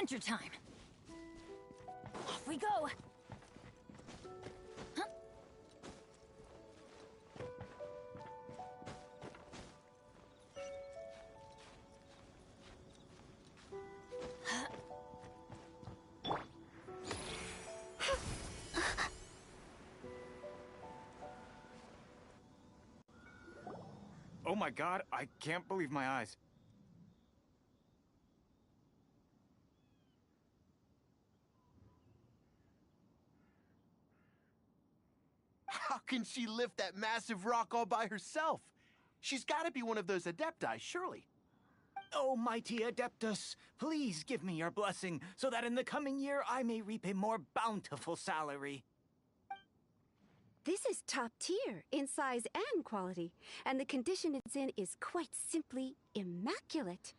Adventure time! Off we go! Huh? Oh my god, I can't believe my eyes. How can she lift that massive rock all by herself? She's got to be one of those Adepti, surely. O mighty Adeptus, please give me your blessing, so that in the coming year I may reap a more bountiful salary. This is top tier in size and quality, and the condition it's in is quite simply immaculate.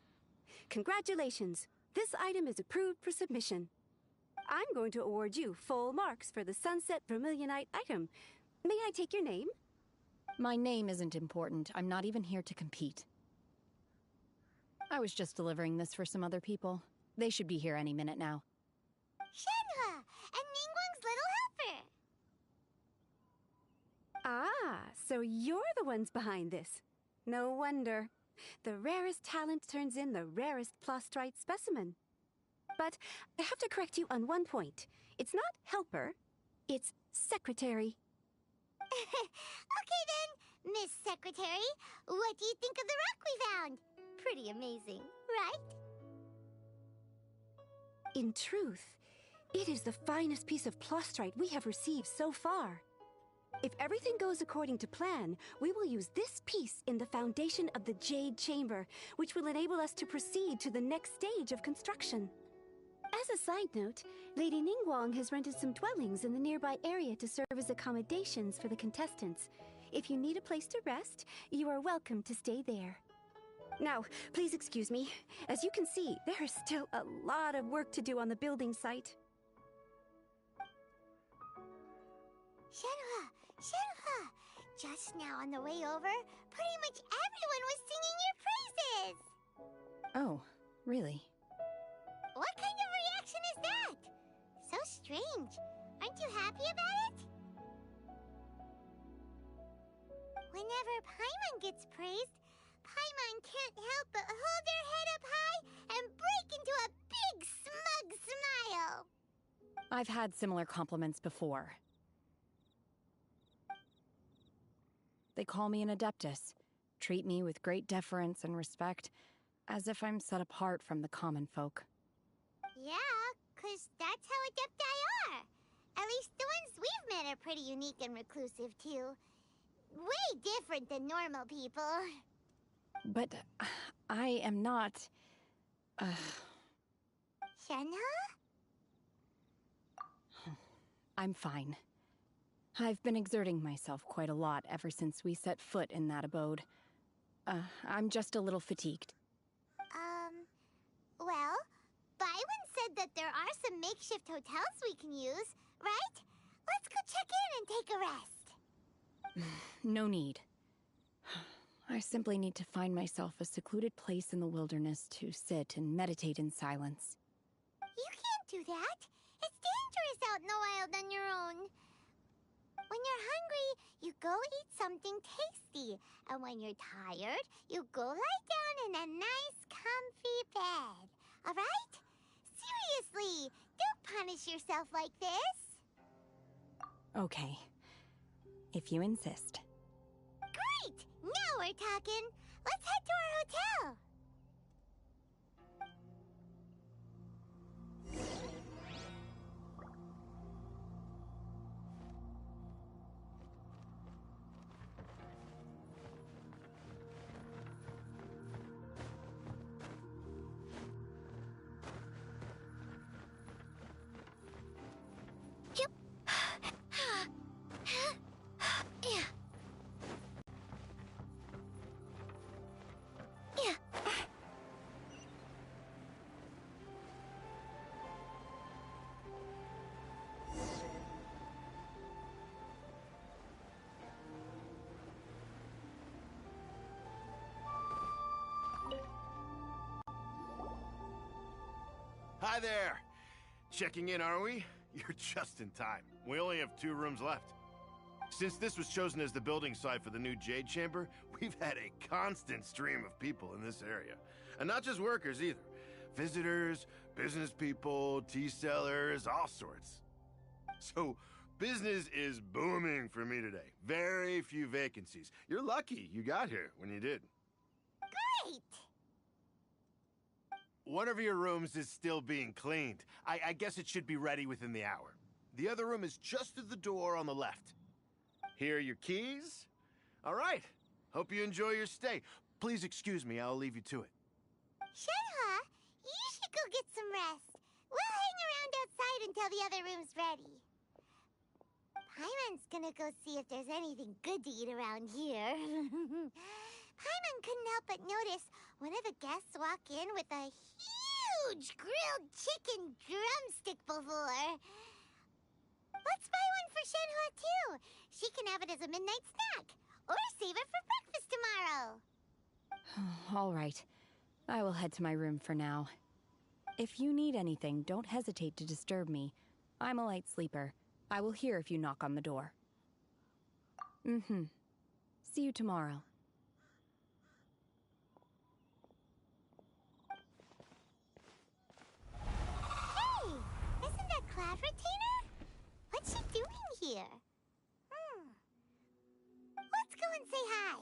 Congratulations, this item is approved for submission. I'm going to award you full marks for the Sunset Vermilionite item. May I take your name? My name isn't important. I'm not even here to compete. I was just delivering this for some other people. They should be here any minute now. Shenhua, and Ningguang's little helper. Ah, so you're the ones behind this. No wonder. The rarest talent turns in the rarest plastrite specimen. But I have to correct you on one point. It's not helper, it's secretary. Okay then, Miss Secretary, what do you think of the rock we found? Pretty amazing, right? In truth, it is the finest piece of plastrite we have received so far. If everything goes according to plan, we will use this piece in the foundation of the Jade Chamber, which will enable us to proceed to the next stage of construction. As a side note, Lady Ningguang has rented some dwellings in the nearby area to serve as accommodations for the contestants. If you need a place to rest, you are welcome to stay there. Now, please excuse me. As you can see, there is still a lot of work to do on the building site. Shenhua! Just now on the way over, pretty much everyone was singing your praises! Oh, really? What kind of reaction is that? So strange. Aren't you happy about it? Whenever Paimon gets praised, Paimon can't help but hold their head up high and break into a big smug smile. I've had similar compliments before. They call me an Adeptus, treat me with great deference and respect, as if I'm set apart from the common folk. Yeah, 'cause that's how Adepti are. At least the ones we've met are pretty unique and reclusive, too. Way different than normal people. But I am not... Shenhua? I'm fine. I've been exerting myself quite a lot ever since we set foot in that abode. I'm just a little fatigued. Well, Byron said that there are some makeshift hotels we can use, right? Let's go check in and take a rest. No need. I simply need to find myself a secluded place in the wilderness to sit and meditate in silence. You can't do that. It's dangerous out in the wild on your own. When you're hungry, you go eat something tasty. And when you're tired, you go lie down in a nice, comfy bed. All right? Seriously, don't punish yourself like this. Okay. If you insist. Great! Now we're talking. Let's head to our hotel. Hi there. Checking in, are we? You're just in time. We only have 2 rooms left. Since this was chosen as the building site for the new Jade Chamber, we've had a constant stream of people in this area. And not just workers either. Visitors, business people, tea sellers, all sorts. So, business is booming for me today. Very few vacancies. You're lucky you got here when you did. Great! One of your rooms is still being cleaned. I guess it should be ready within the hour. The other room is just through the door on the left. Here are your keys. All right. Hope you enjoy your stay. Please excuse me, I'll leave you to it. Shenhe, you should go get some rest. We'll hang around outside until the other room's ready. Paimon's gonna go see if there's anything good to eat around here. Paimon couldn't help but notice one of the guests walk in with a huge grilled chicken drumstick before. Let's buy one for Shenhe too. She can have it as a midnight snack, or save it for breakfast tomorrow. All right. I will head to my room for now. If you need anything, don't hesitate to disturb me. I'm a light sleeper. I will hear if you knock on the door. See you tomorrow. Hey! Isn't that Cloud Retainer? What's she doing here? Let's go and say hi.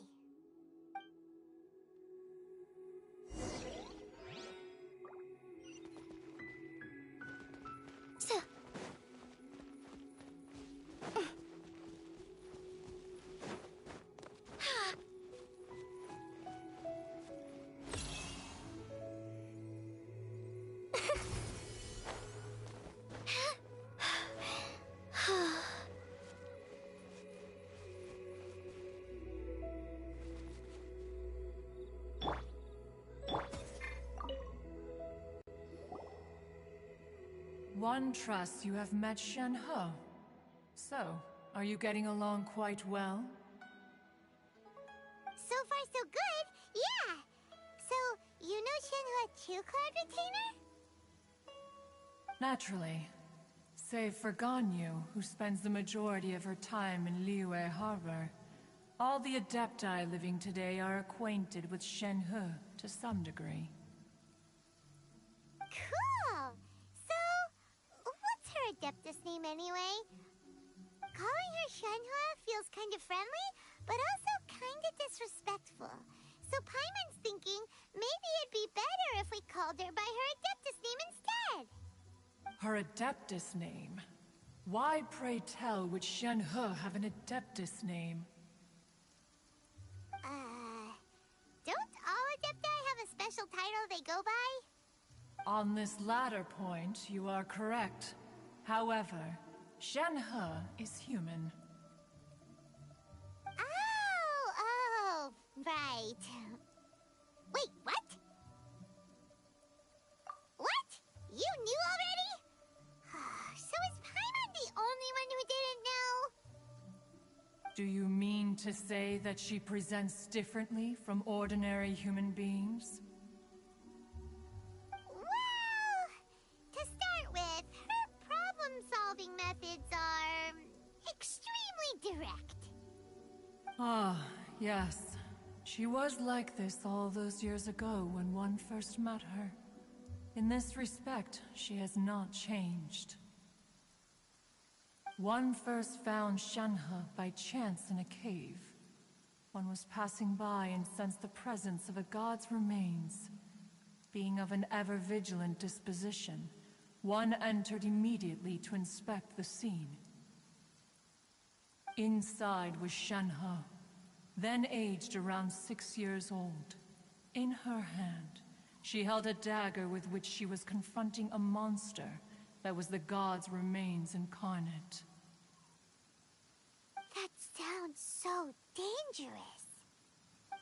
One trusts you have met Shenhe. So, are you getting along quite well? So far, so good. Yeah. So, you know Shenhe too, Cloud Retainer? Naturally. Save for Ganyu, who spends the majority of her time in Liyue Harbor. All the Adepti living today are acquainted with Shenhe to some degree. Cool. So, what's her Adeptus name anyway? Calling her Shenhe feels kind of friendly, but also kind of disrespectful. So Paimon's thinking maybe it'd be better if we called her by her Adeptus name instead. Her Adeptus name? Why, pray tell, would Shenhe have an Adeptus name? Don't all Adepti have a special title they go by? On this latter point, you are correct. However, Shenhe is human. Oh, right. Wait, what? What? You knew already? So is Paimon the only one who didn't know? Do you mean to say that she presents differently from ordinary human beings? Well, to start with, her problem-solving methods are extremely direct. Ah, yes. She was like this all those years ago when one first met her. In this respect, she has not changed. One first found Shenhe by chance in a cave. One was passing by and sensed the presence of a god's remains. Being of an ever-vigilant disposition, one entered immediately to inspect the scene. Inside was Shenhe, then aged around 6 years old. In her hand, she held a dagger with which she was confronting a monster that was the god's remains incarnate. That sounds so dangerous.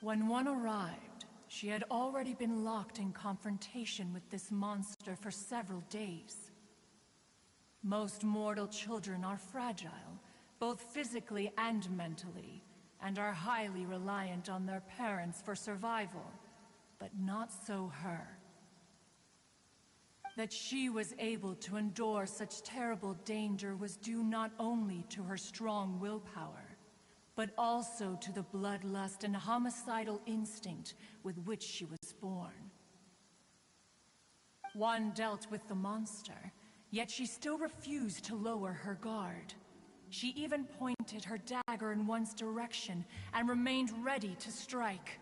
When one arrived, she had already been locked in confrontation with this monster for several days. Most mortal children are fragile, both physically and mentally, and are highly reliant on their parents for survival, but not so her. That she was able to endure such terrible danger was due not only to her strong willpower, but also to the bloodlust and homicidal instinct with which she was born. One dealt with the monster, yet she still refused to lower her guard. She even pointed her dagger in one's direction and remained ready to strike.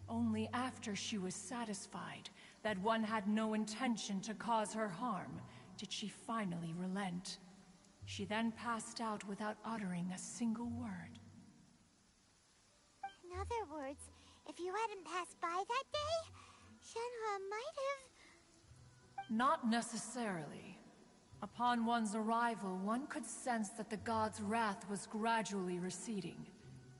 Only after she was satisfied that one had no intention to cause her harm did she finally relent. She then passed out without uttering a single word. In other words, if you hadn't passed by that day, Shenhe might have... Not necessarily. Upon one's arrival, one could sense that the god's wrath was gradually receding.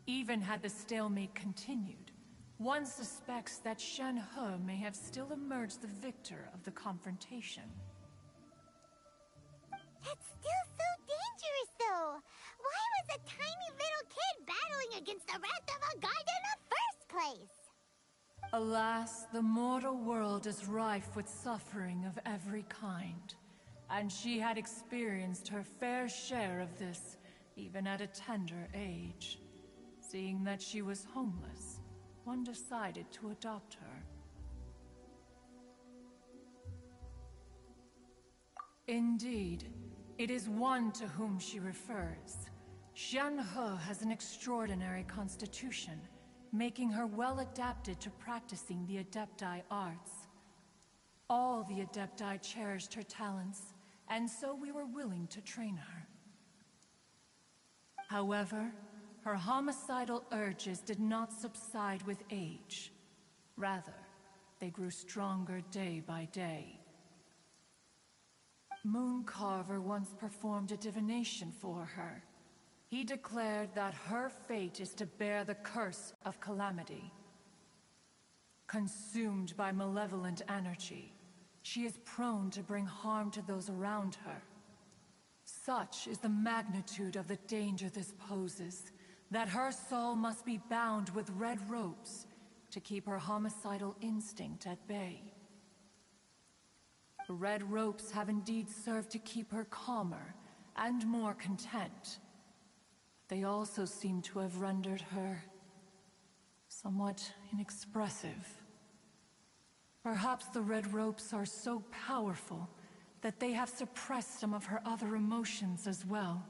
Even had the stalemate continued, one suspects that Shenhe may have still emerged the victor of the confrontation. That's still so dangerous, though. Why was a tiny little kid battling against the wrath of a god in the first place? Alas, the mortal world is rife with suffering of every kind. And she had experienced her fair share of this, even at a tender age. Seeing that she was homeless, one decided to adopt her. Indeed, it is one to whom she refers. Shenhe has an extraordinary constitution, making her well adapted to practicing the Adepti arts. All the Adepti cherished her talents, and so we were willing to train her. However, her homicidal urges did not subside with age. Rather, they grew stronger day by day. Mooncarver once performed a divination for her. He declared that her fate is to bear the curse of calamity. Consumed by malevolent energy, she is prone to bring harm to those around her. Such is the magnitude of the danger this poses, that her soul must be bound with red ropes to keep her homicidal instinct at bay. The red ropes have indeed served to keep her calmer and more content. They also seem to have rendered her somewhat inexpressive. Perhaps the red ropes are so powerful that they have suppressed some of her other emotions as well.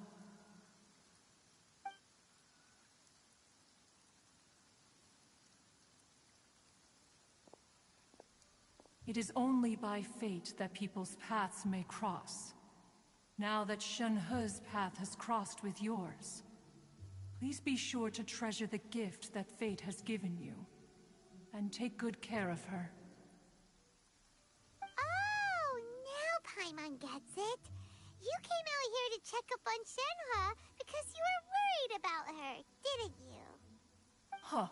It is only by fate that people's paths may cross. Now that Shenhe's path has crossed with yours, please be sure to treasure the gift that fate has given you, and take good care of her. Oh, now Paimon gets it. You came out here to check up on Shenhe because you were worried about her, didn't you? Huh.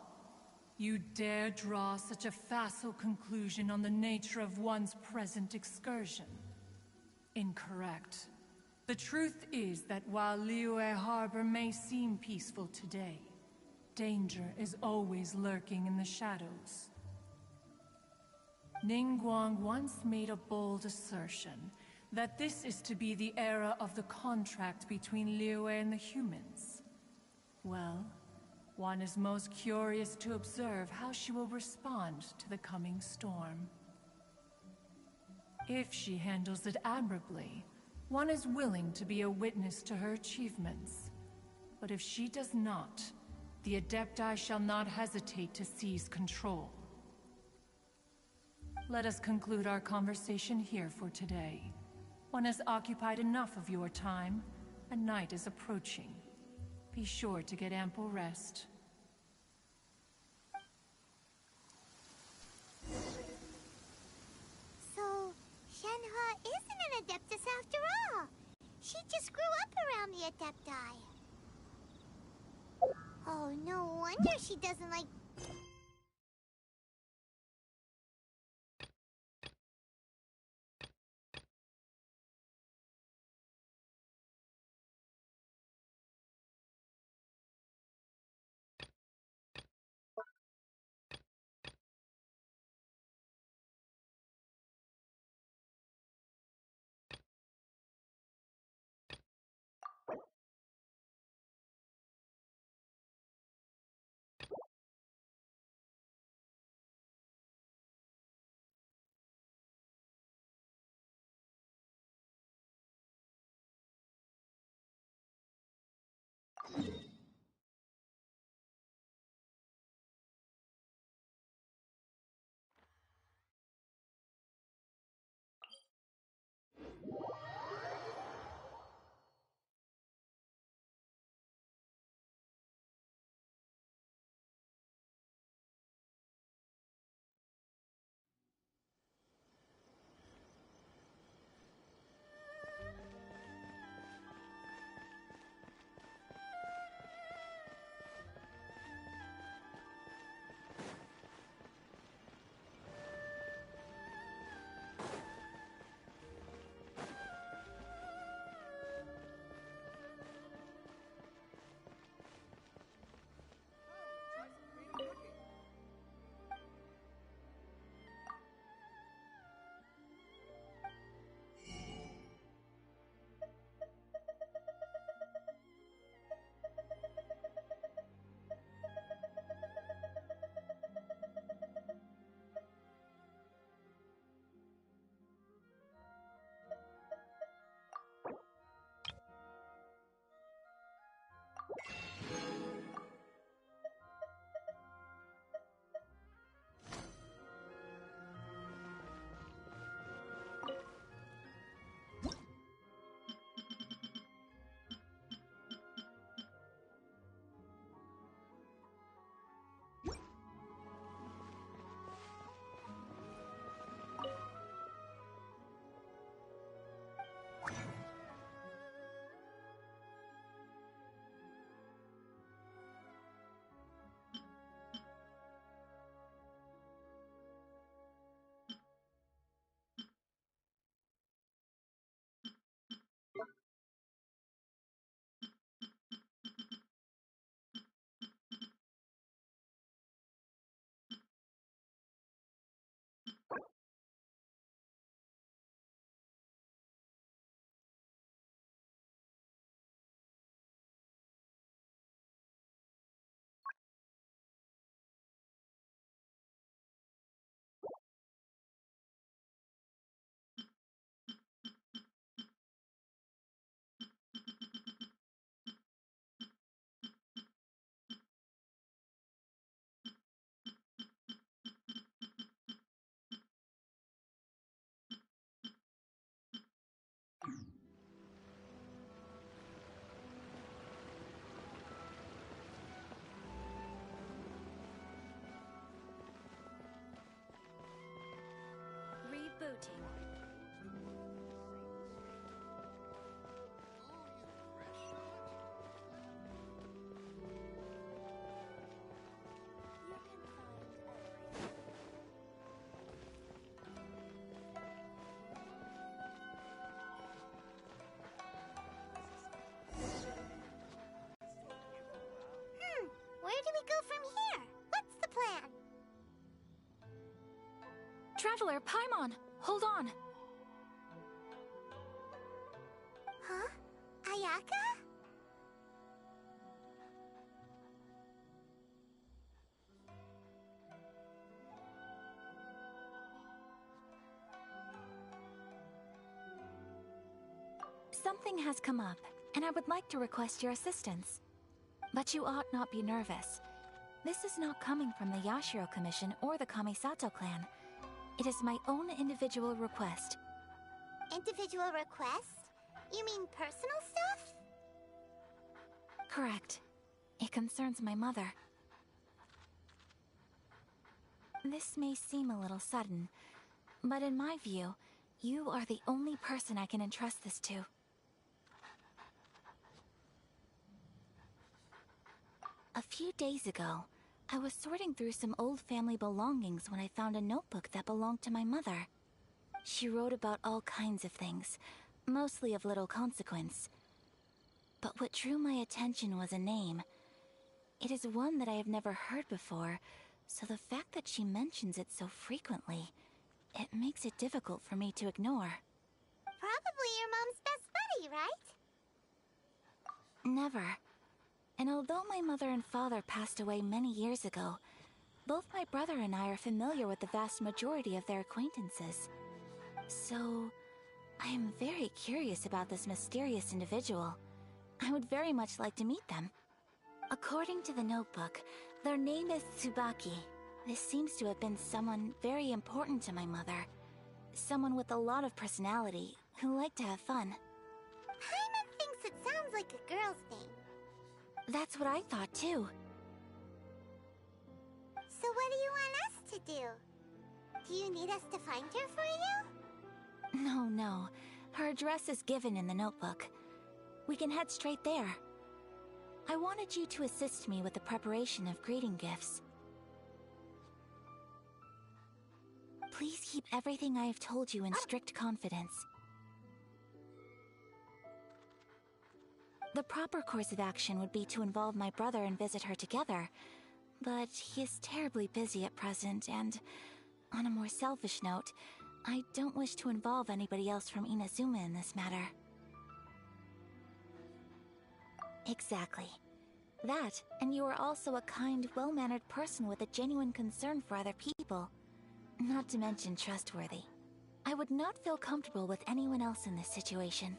You dare draw such a facile conclusion on the nature of one's present excursion? Incorrect. The truth is that while Liyue Harbor may seem peaceful today, danger is always lurking in the shadows. Ningguang once made a bold assertion that this is to be the era of the contract between Liyue and the humans. Well, one is most curious to observe how she will respond to the coming storm. If she handles it admirably, one is willing to be a witness to her achievements. But if she does not, the Adepti shall not hesitate to seize control. Let us conclude our conversation here for today. One has occupied enough of your time, and night is approaching. Be sure to get ample rest. So, Shenhe isn't an Adeptus after all. She just grew up around the Adepti. Oh, no wonder she doesn't like waiting. Where do we go from here? What's the plan? Traveler, Paimon, hold on. Huh? Ayaka? Something has come up, and I would like to request your assistance. But you ought not be nervous. This is not coming from the Yashiro Commission or the Kamisato clan. It is my own individual request. Individual request? You mean personal stuff? Correct. It concerns my mother. This may seem a little sudden, but in my view, you are the only person I can entrust this to. A few days ago, I was sorting through some old family belongings when I found a notebook that belonged to my mother. She wrote about all kinds of things, mostly of little consequence. But what drew my attention was a name. It is one that I have never heard before, so the fact that she mentions it so frequently, it makes it difficult for me to ignore. Probably your mom's best buddy, right? Never. And although my mother and father passed away many years ago, both my brother and I are familiar with the vast majority of their acquaintances. So, I am very curious about this mysterious individual. I would very much like to meet them. According to the notebook, their name is Tsubaki. This seems to have been someone very important to my mother. Someone with a lot of personality, who liked to have fun. Paimon thinks it sounds like a girl's name. That's what I thought too. So what do you want us to do? Do you need us to find her for you? No. Her address is given in the notebook. We can head straight there. I wanted you to assist me with the preparation of greeting gifts. Please keep everything I have told you in strict confidence. The proper course of action would be to involve my brother and visit her together, but he is terribly busy at present, and on a more selfish note, I don't wish to involve anybody else from Inazuma in this matter. Exactly. That, and you are also a kind, well-mannered person with a genuine concern for other people. Not to mention trustworthy. I would not feel comfortable with anyone else in this situation.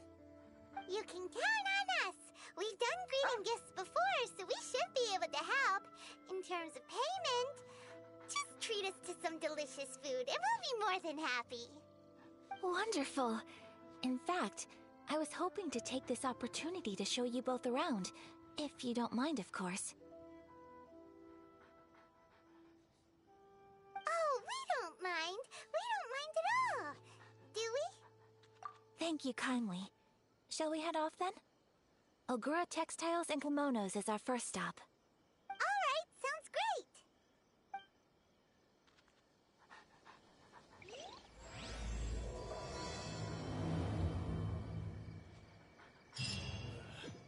You can count on us! We've done greeting gifts before, so we should be able to help. In terms of payment, just treat us to some delicious food and we'll be more than happy. Wonderful! In fact, I was hoping to take this opportunity to show you both around, if you don't mind, of course. Oh, we don't mind. We don't mind at all. Do we? Thank you kindly. Shall we head off then? Ogura Textiles and Kimonos is our first stop. Alright, sounds great.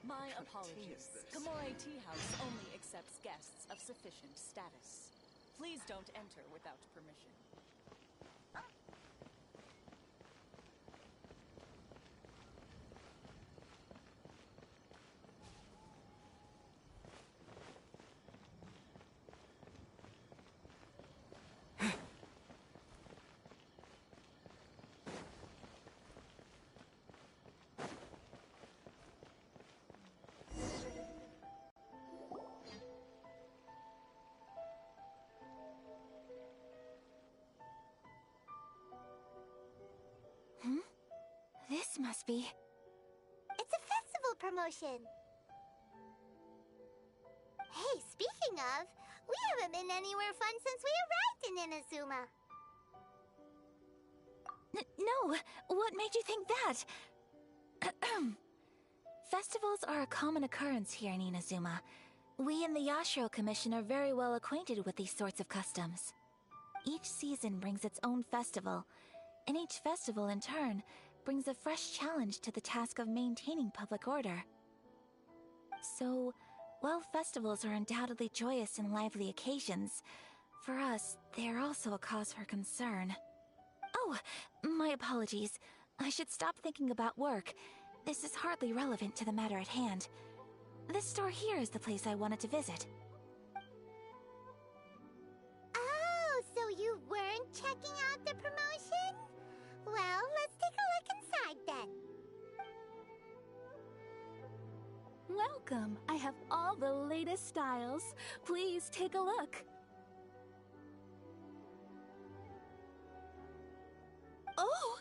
My apologies. Komore Tea House only accepts guests of sufficient status. Please don't enter without permission. This must be... It's a festival promotion. Hey, speaking of, we haven't been anywhere fun since we arrived in Inazuma. No, what made you think that? Festivals are a common occurrence here in Inazuma. We in the Yashiro Commission are very well acquainted with these sorts of customs. Each season brings its own festival, and each festival, in turn, brings a fresh challenge to the task of maintaining public order. So, while festivals are undoubtedly joyous and lively occasions, for us, they are also a cause for concern. Oh, my apologies. I should stop thinking about work. This is hardly relevant to the matter at hand. This store here is the place I wanted to visit. Oh, so you weren't checking out the promotion? Well, let's take a look inside then. Welcome. I have all the latest styles. Please take a look. Oh,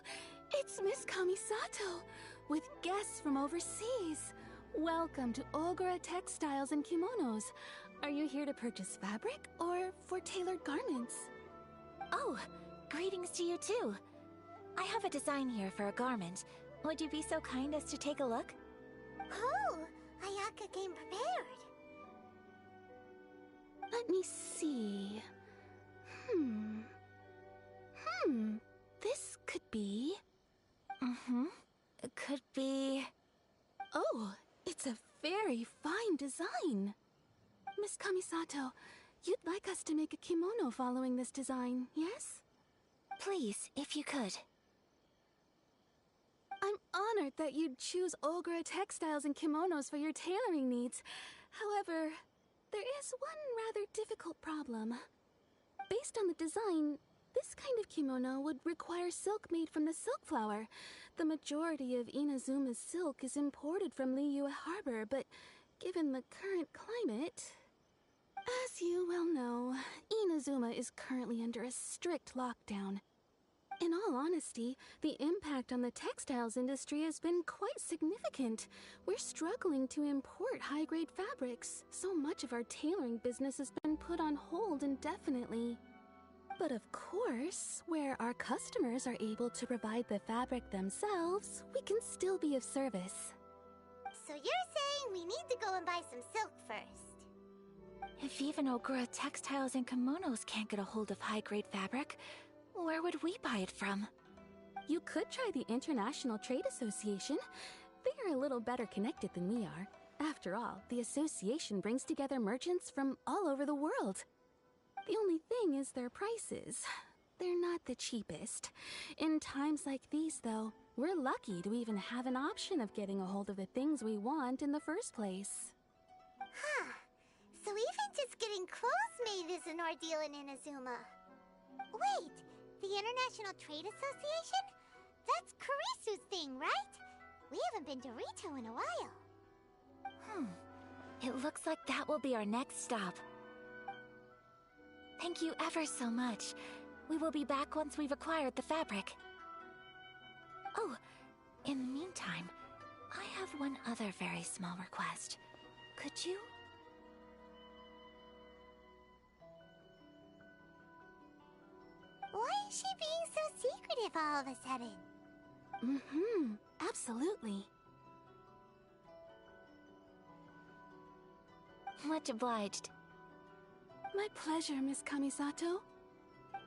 it's Miss Kamisato, with guests from overseas. Welcome to Ogura Textiles and Kimonos. Are you here to purchase fabric or for tailored garments? Oh, greetings to you too. I have a design here for a garment. Would you be so kind as to take a look? Oh, Ayaka came prepared. Let me see. This could be... It could be... Oh, it's a very fine design. Miss Kamisato, you'd like us to make a kimono following this design, yes? Please, if you could. I'm honored that you'd choose Ogura Textiles and Kimonos for your tailoring needs. However, there is one rather difficult problem. Based on the design, this kind of kimono would require silk made from the silk flower. The majority of Inazuma's silk is imported from Liyue Harbor, but given the current climate... As you well know, Inazuma is currently under a strict lockdown. In all honesty, the impact on the textiles industry has been quite significant. We're struggling to import high-grade fabrics. So much of our tailoring business has been put on hold indefinitely. But of course, where our customers are able to provide the fabric themselves, we can still be of service. So you're saying we need to go and buy some silk first? If even Ogura Textiles and Kimonos can't get a hold of high-grade fabric, where would we buy it from? You could try the International Trade Association. They are a little better connected than we are. After all, the association brings together merchants from all over the world. The only thing is their prices. They're not the cheapest. In times like these, though, we're lucky to even have an option of getting a hold of the things we want in the first place. Huh. So even just getting clothes made is an ordeal in Inazuma. Wait, the International Trade Association? That's Karisu's thing, right? We haven't been to Rito in a while. It looks like that will be our next stop. Thank you ever so much. We will be back once we've acquired the fabric. Oh, in the meantime, I have one other very small request. Could you... Why is she being so secretive all of a sudden? Absolutely. Much obliged. My pleasure, Miss Kamisato.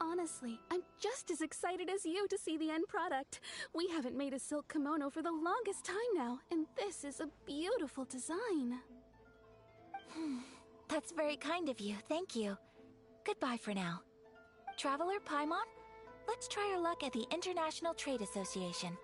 Honestly, I'm just as excited as you to see the end product. We haven't made a silk kimono for the longest time now, and this is a beautiful design. That's very kind of you, thank you. Goodbye for now. Traveler Paimon, let's try our luck at the International Trade Association.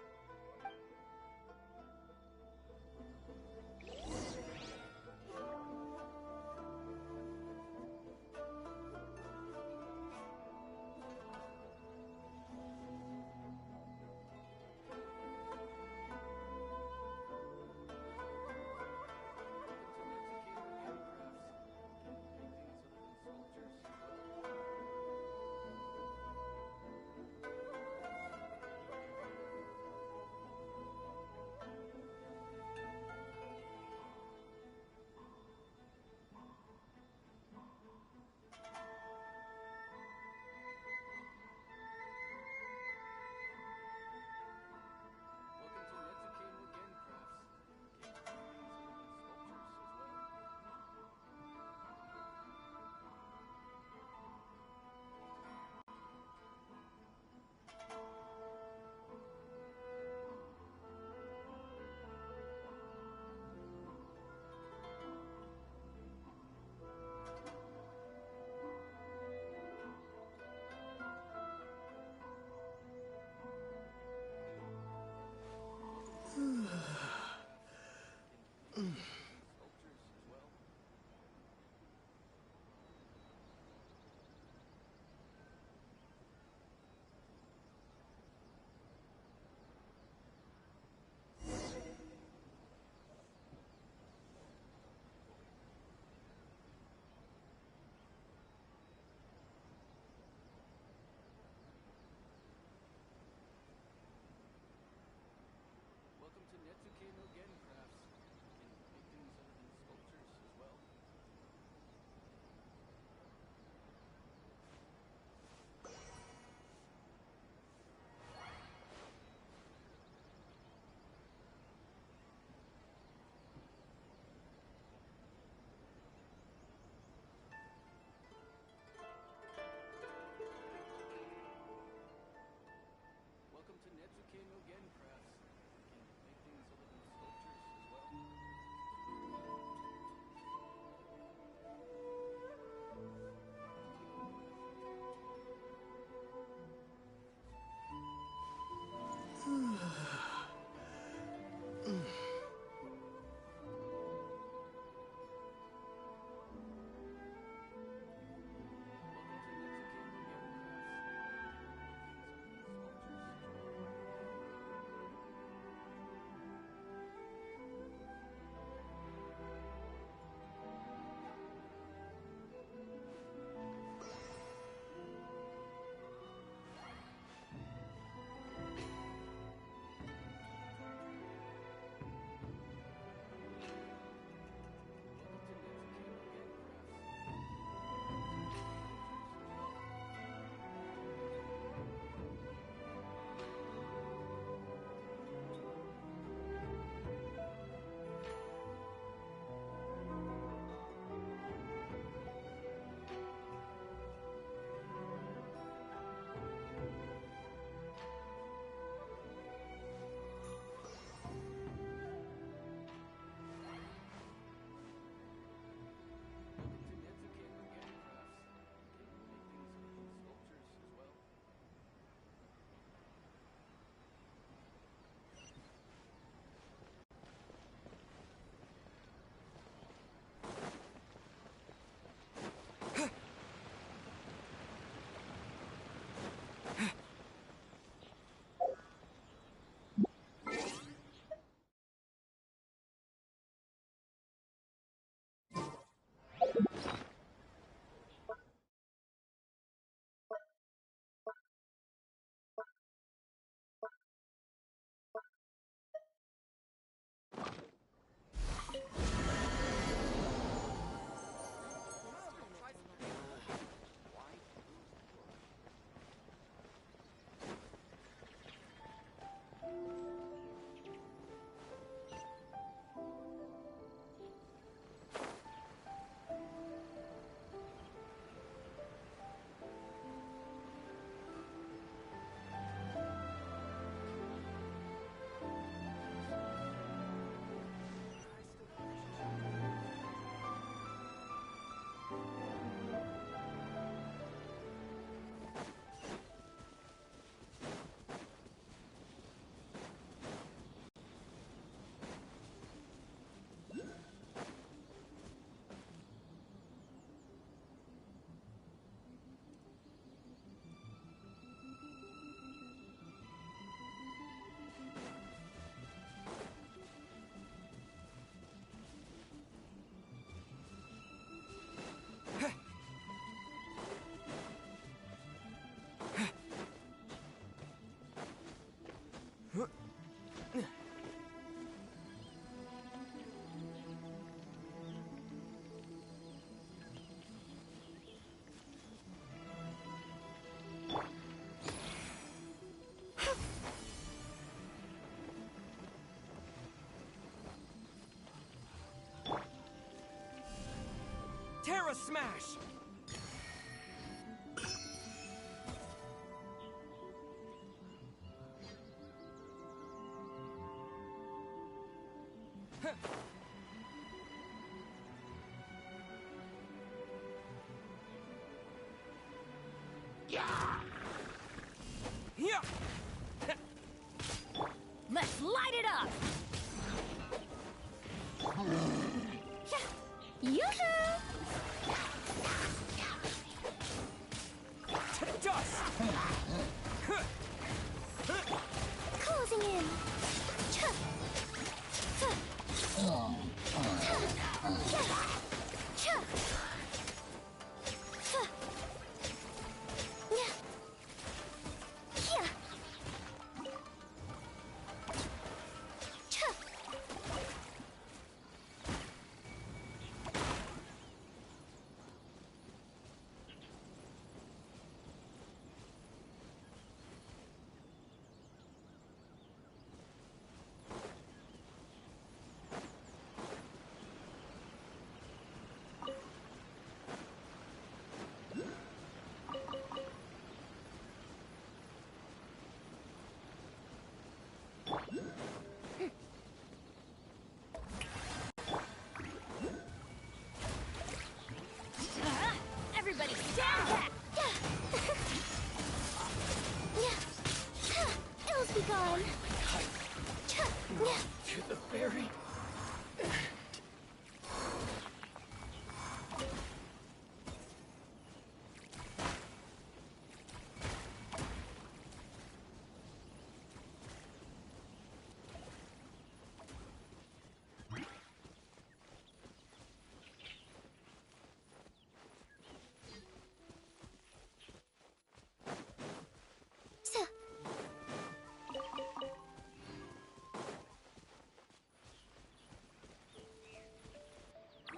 Terra Smash! Let's light it up! Yoo-hoo! Dust! Closing in. Everybody stand back! Ills be gone. To the very...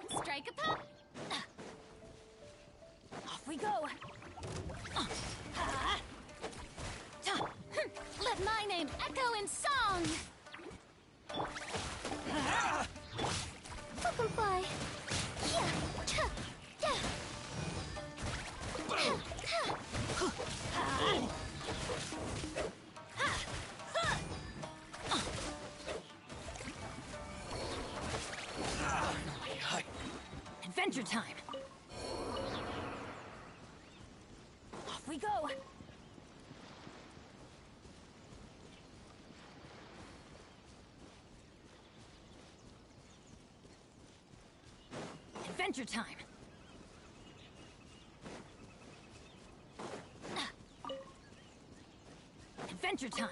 Strike a pop! Off we go! Let my name echo in song! Butterfly. Adventure time! Off we go! Adventure time! Adventure time!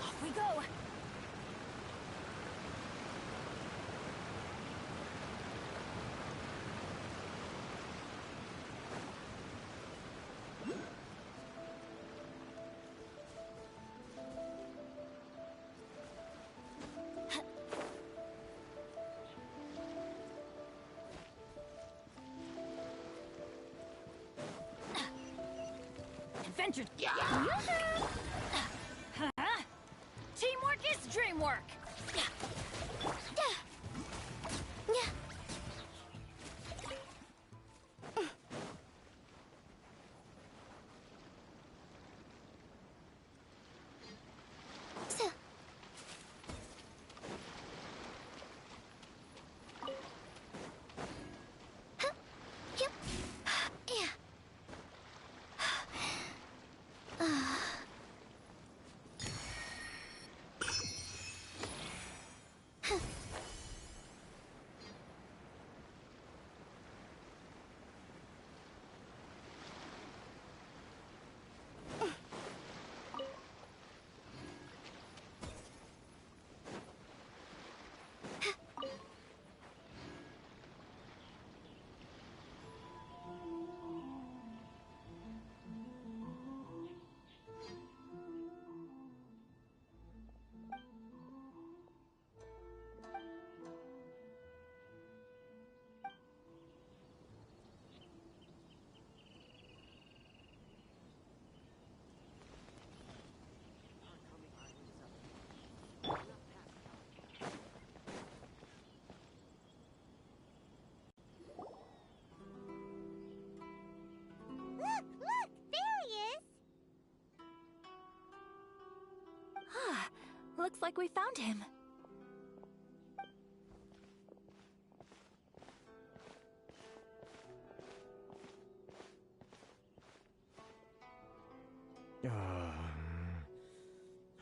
Off we go! Adventure. Huh? Teamwork is dreamwork. Looks like we found him.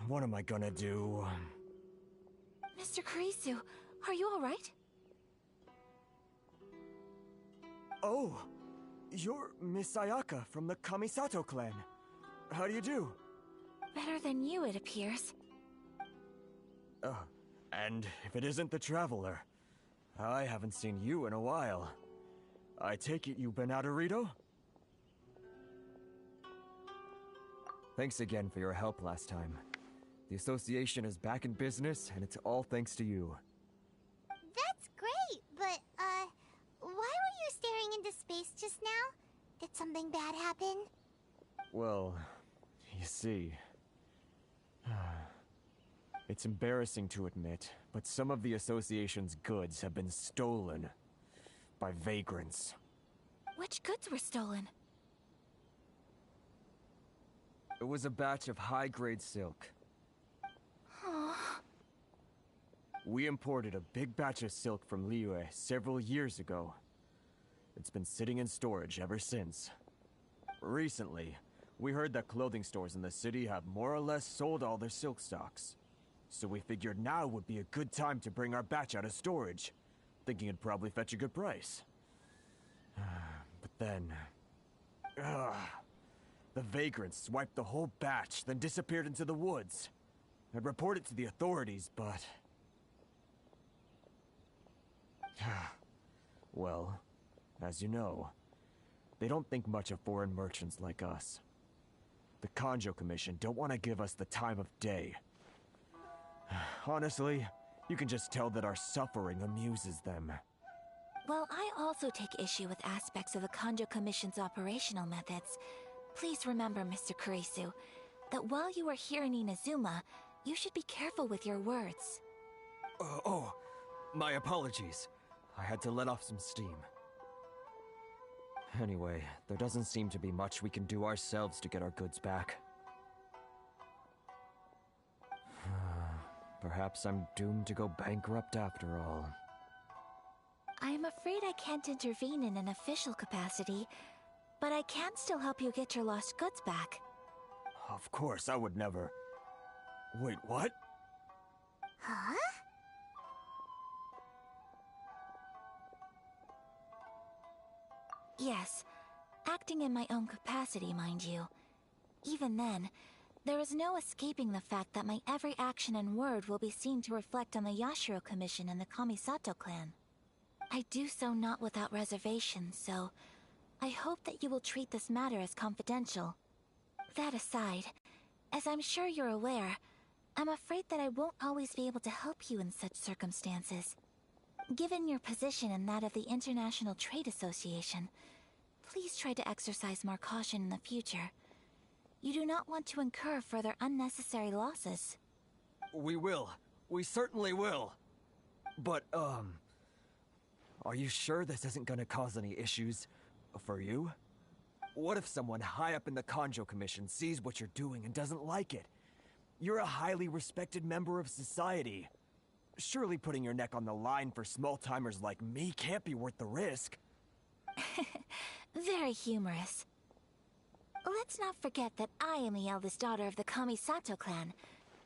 What am I gonna do? Mr. Kurisu, are you alright? Oh! You're Miss Sayaka from the Kamisato clan. How do you do? Better than you, it appears. And if it isn't the Traveler, I haven't seen you in a while. I take it you've been out of Rito? Thanks again for your help last time. The association is back in business, and it's all thanks to you. That's great, but, why were you staring into space just now? Did something bad happen? Well, you see... It's embarrassing to admit, but some of the association's goods have been stolen by vagrants. Which goods were stolen? It was a batch of high-grade silk. We imported a big batch of silk from Liyue several years ago. It's been sitting in storage ever since. Recently, we heard that clothing stores in the city have more or less sold all their silk stocks. So we figured now would be a good time to bring our batch out of storage, thinking it'd probably fetch a good price. But then... the vagrants swiped the whole batch, then disappeared into the woods. I'd report it to the authorities, but... Well, as you know, they don't think much of foreign merchants like us. The Kanjo Commission don't want to give us the time of day. Honestly, you can just tell that our suffering amuses them. Well, I also take issue with aspects of the Kanjo Commission's operational methods. Please remember, Mr. Kurisu, that while you are here in Inazuma, you should be careful with your words. My apologies. I had to let off some steam. Anyway, there doesn't seem to be much we can do ourselves to get our goods back. Perhaps I'm doomed to go bankrupt after all. I'm afraid I can't intervene in an official capacity, but I can still help you get your lost goods back. Of course, I would never... Wait, what? Huh? Yes, acting in my own capacity, mind you. Even then, there is no escaping the fact that my every action and word will be seen to reflect on the Yashiro Commission and the Kamisato clan. I do so not without reservation, so I hope that you will treat this matter as confidential. That aside, as I'm sure you're aware, I'm afraid that I won't always be able to help you in such circumstances. Given your position and that of the International Trade Association, please try to exercise more caution in the future. You do not want to incur further unnecessary losses. We will. We certainly will. But, are you sure this isn't gonna cause any issues for you? What if someone high up in the Kanjo Commission sees what you're doing and doesn't like it? You're a highly respected member of society. Surely putting your neck on the line for small-timers like me can't be worth the risk. Very humorous. Let's not forget that I am the eldest daughter of the Kamisato clan.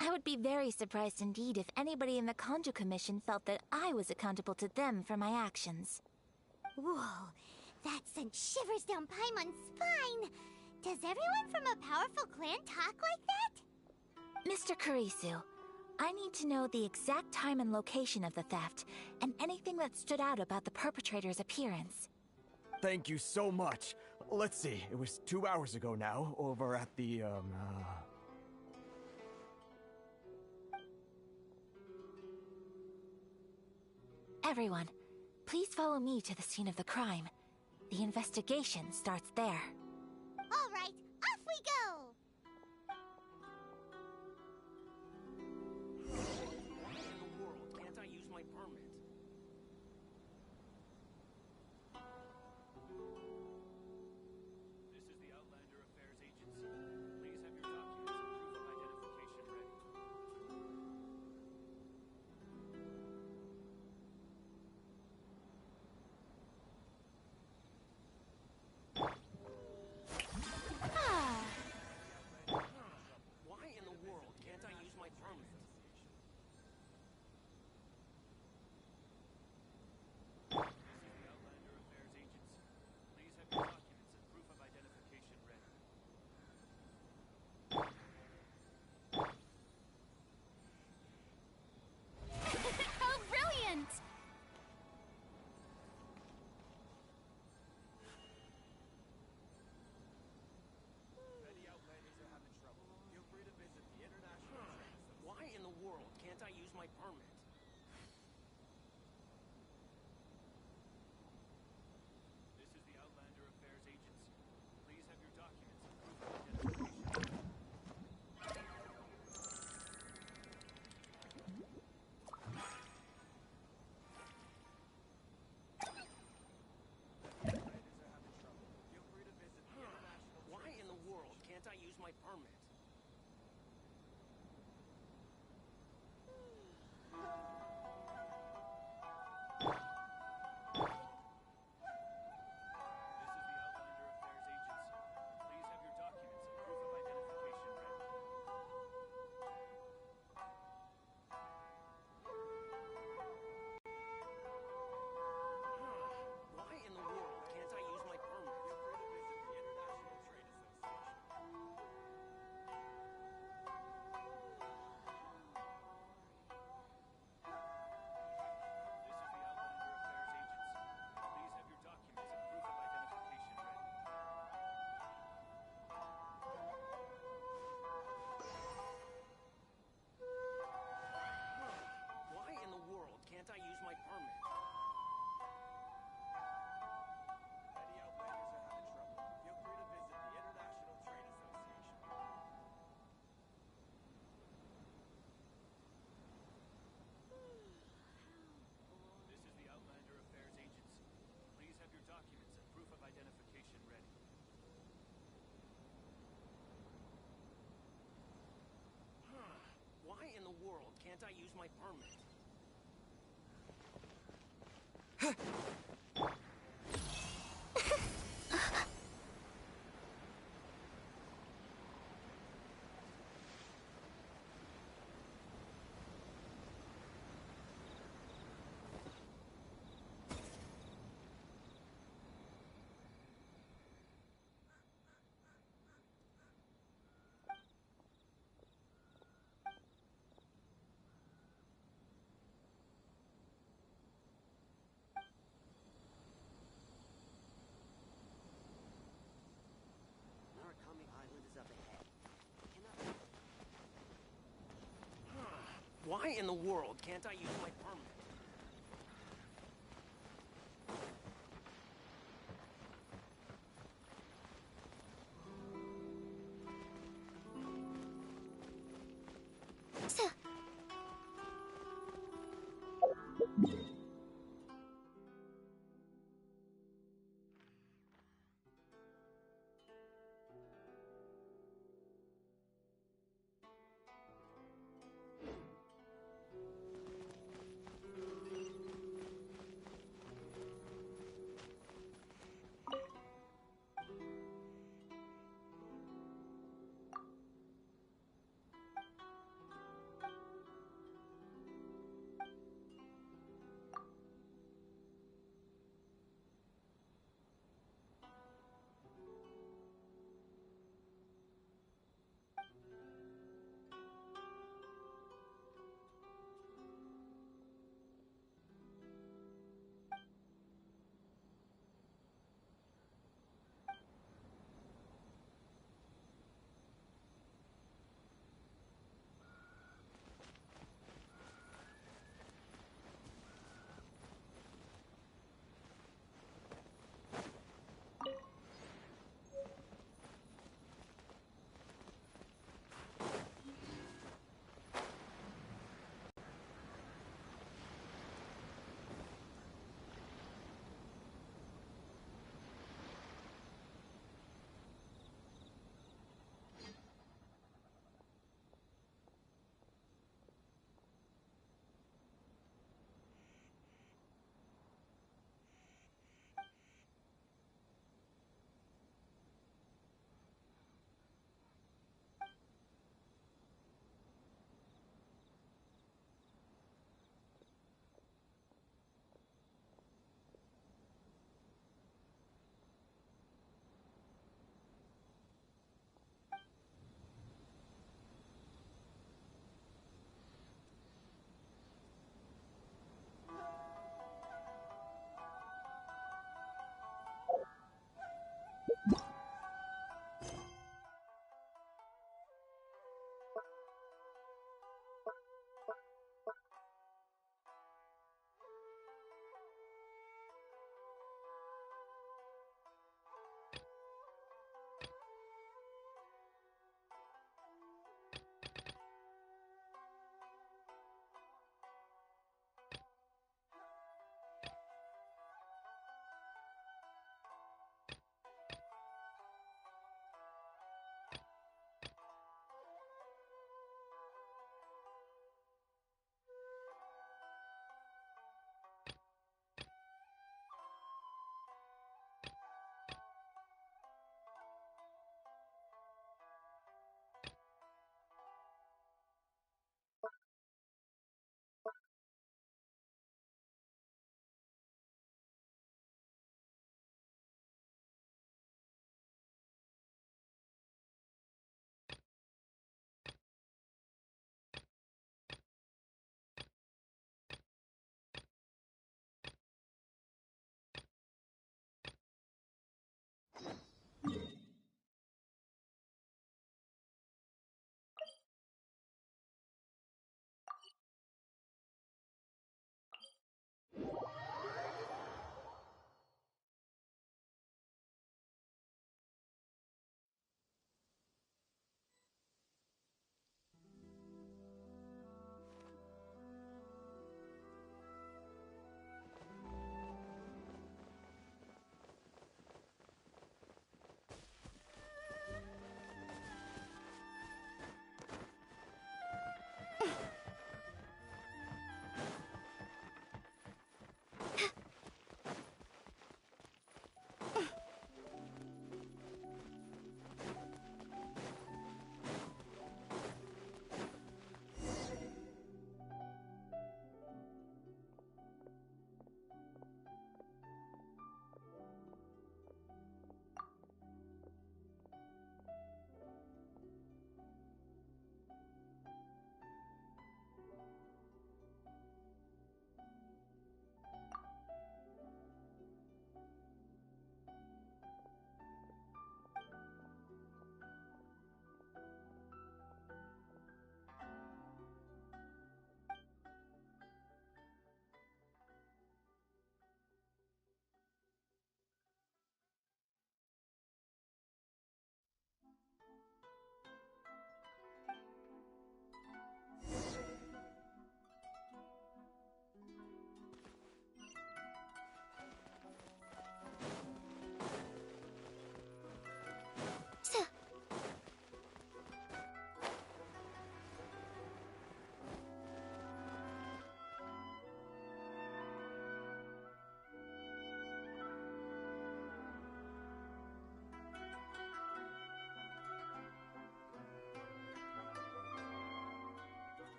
I would be very surprised indeed if anybody in the Kanjo Commission felt that I was accountable to them for my actions. Whoa, that sent shivers down Paimon's spine! Does everyone from a powerful clan talk like that? Mr. Kurisu, I need to know the exact time and location of the theft, and anything that stood out about the perpetrator's appearance. Thank you so much. Let's see, it was 2 hours ago now, over at the, Everyone, please follow me to the scene of the crime. The investigation starts there. All right, off we go! Can't I use my permit? This is the Outlander Affairs Agency. Please have your documents and proof of identification ready. use my permit. This is the Outlander Affairs Agency. Please have your documents and proof of identification. Why in the world can't I use my permit? This is the Outlander Affairs Agency. Please have your documents and proof of identification ready. Why in the world can't I use my permit? This is the Outlander Affairs Agency. Please have your documents and proof of identification ready. Why in the world can't I use my permit? Any Outlanders are having trouble. Feel free to visit the International Trade Association. This is the Outlander Affairs Agency. Please have your documents and proof of identification ready. Why in the world can't I use my permit? Murakami Island is up ahead. Why in the world can't I use my permit?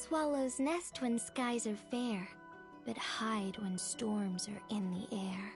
Swallows nest when skies are fair, but hide when storms are in the air.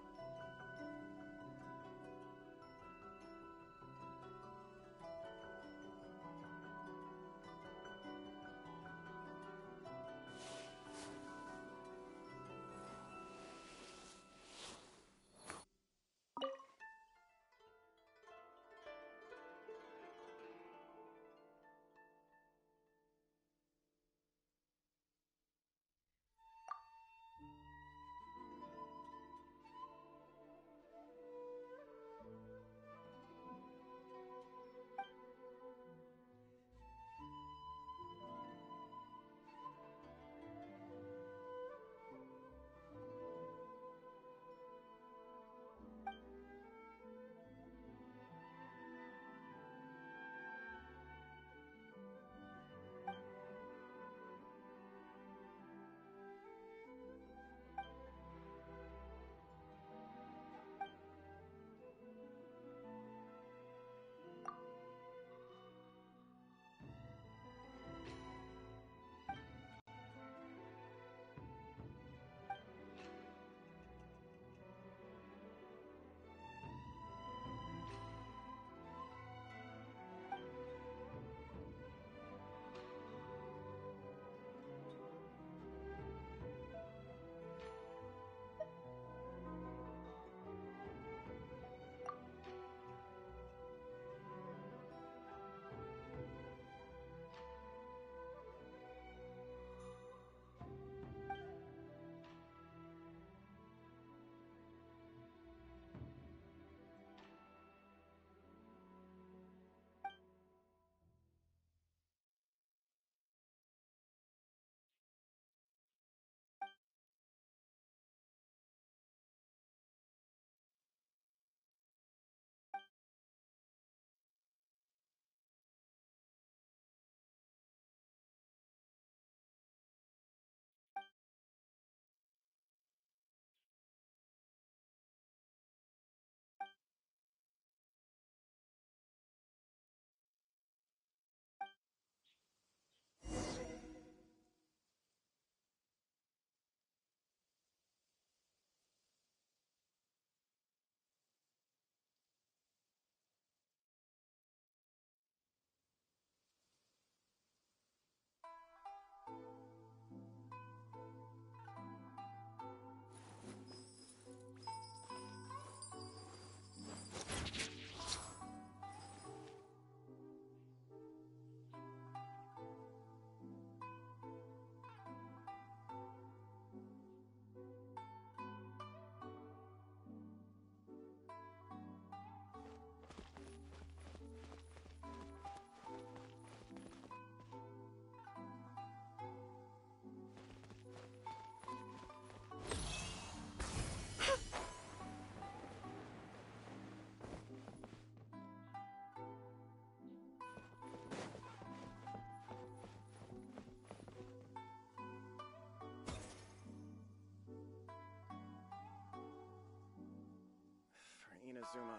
Inazuma.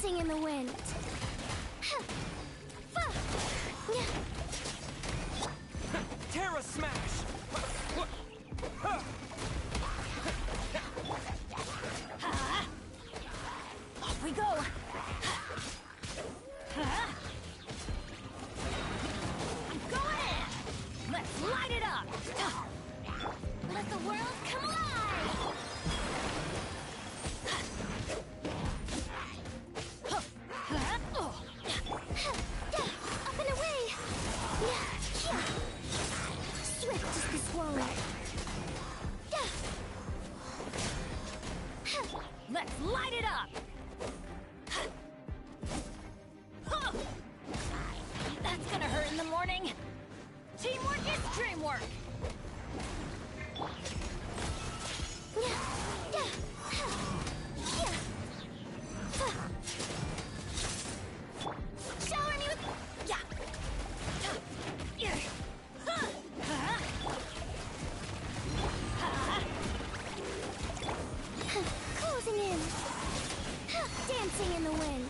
dancing in the wind. Terra Smash! Off we go! I'm going in! Let's light it up! Let the world come alive! Up and away! Swift as the swallow. Let's light it up! That's gonna hurt in the morning. Teamwork is dreamwork! Shower me with... Closing in. Dancing in the wind.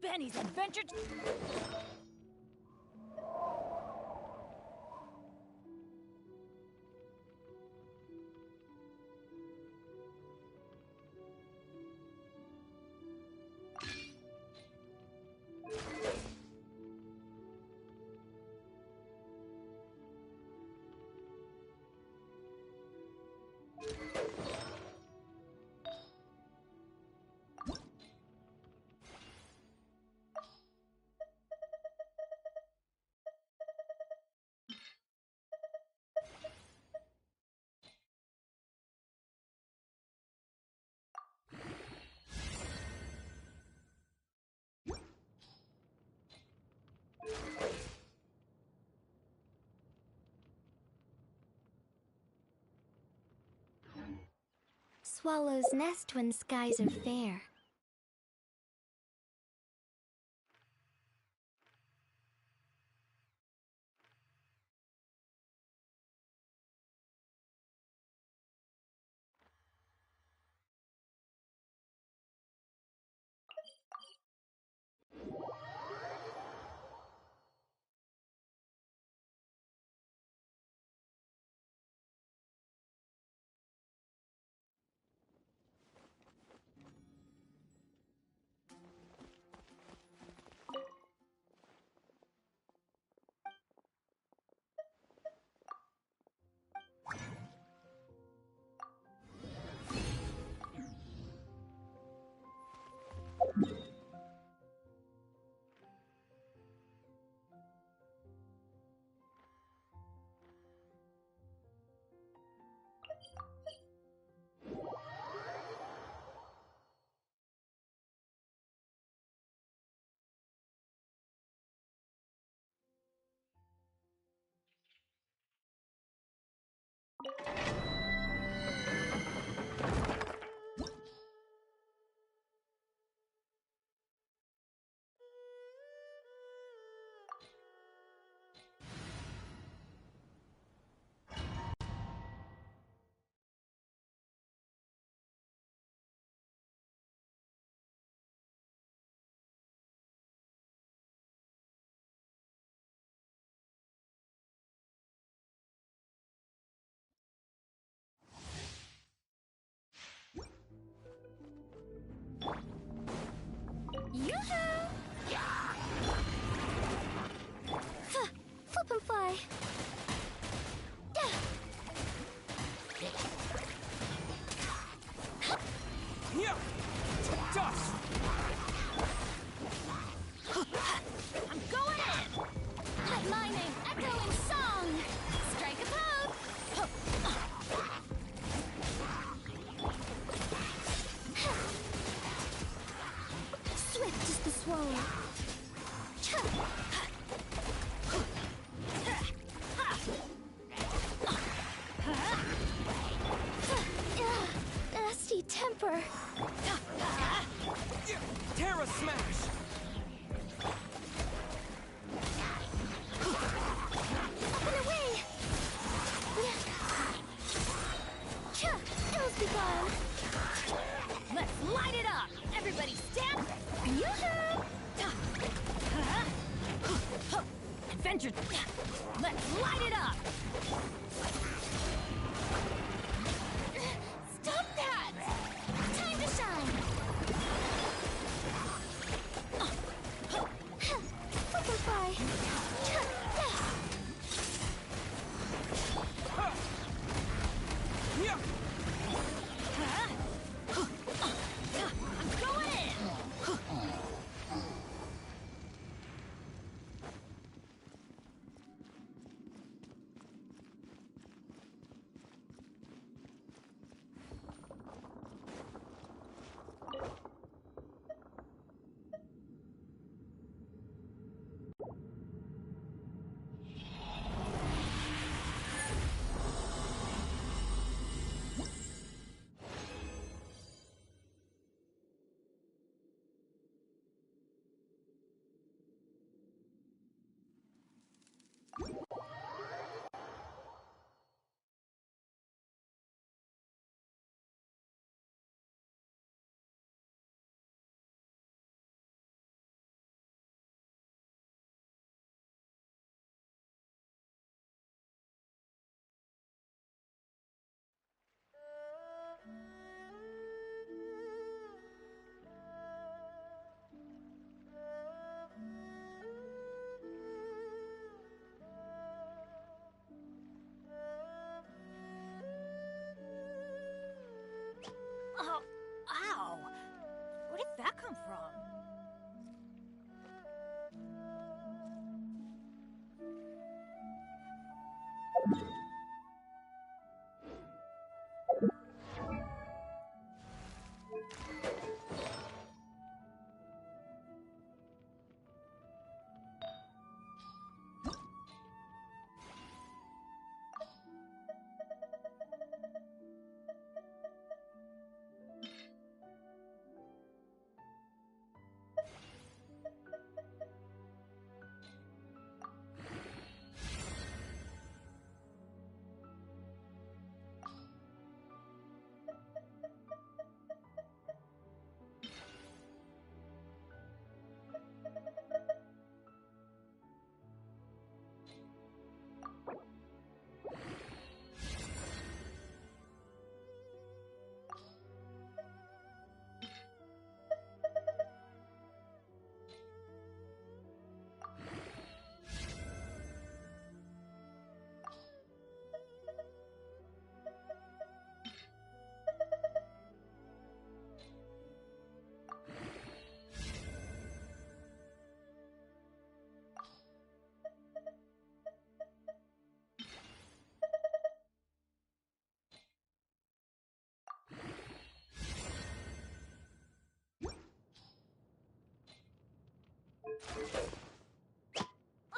Benny's Adventure... Swallows nest when skies are fair. Yeah! Dust! I'm going in! Let my name echo in song! Strike a pose! Swift as the swallow. Nasty temper. Terra Smash! Up and away! Ills be gone! Let's light it up! Everybody stand! Yoo-hoo! Adventure! Let's light it up! Stop that! Time to shine! Butterfly! Yeah! I'm going in! Oh, ow! Where did that come from?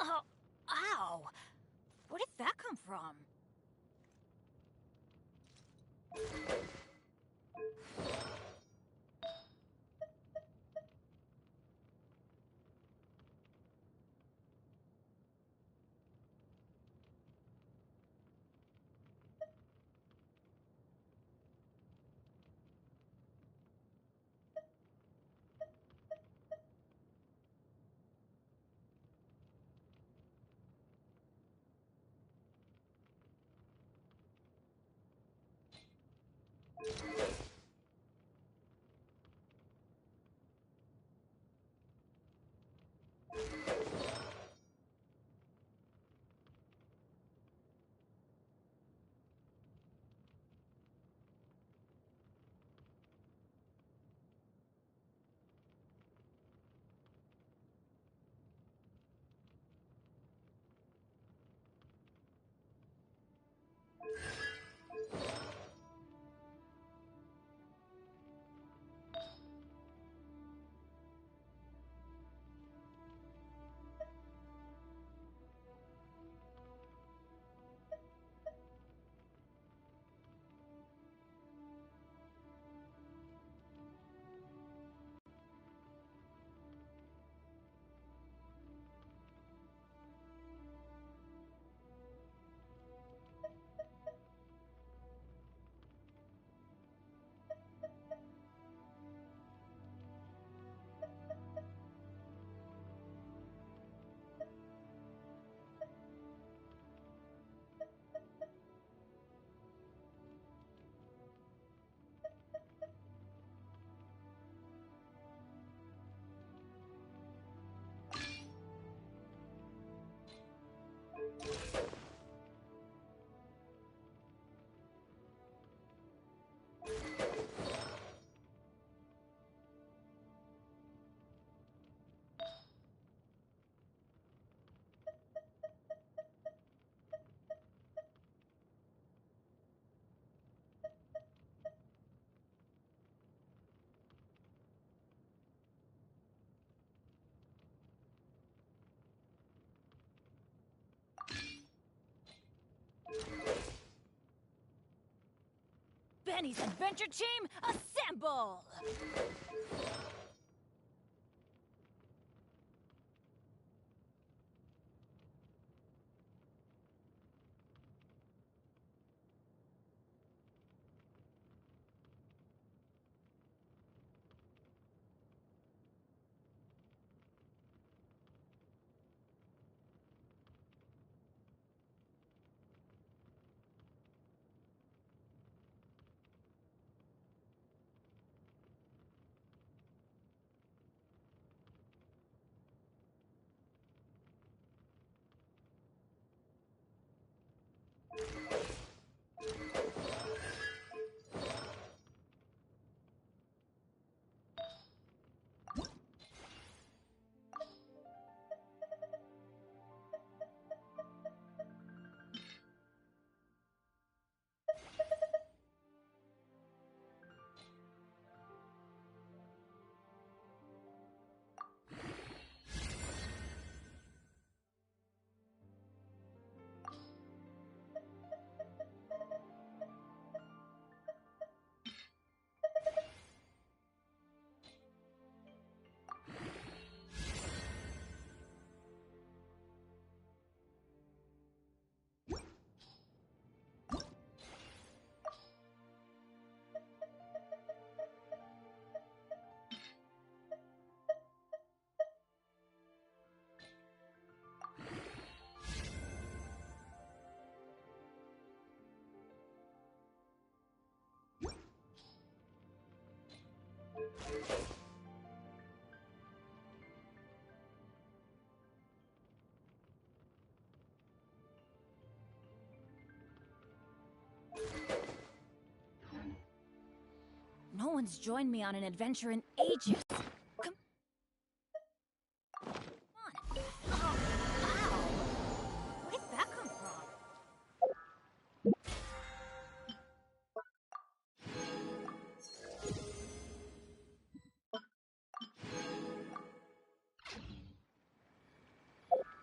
Oh, ow! Where did that come from? Benny's adventure team, assemble! No one's joined me on an adventure in ages. Come on. Oh, ow. Where'd that come from?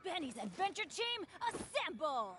Benny's adventure team, assemble!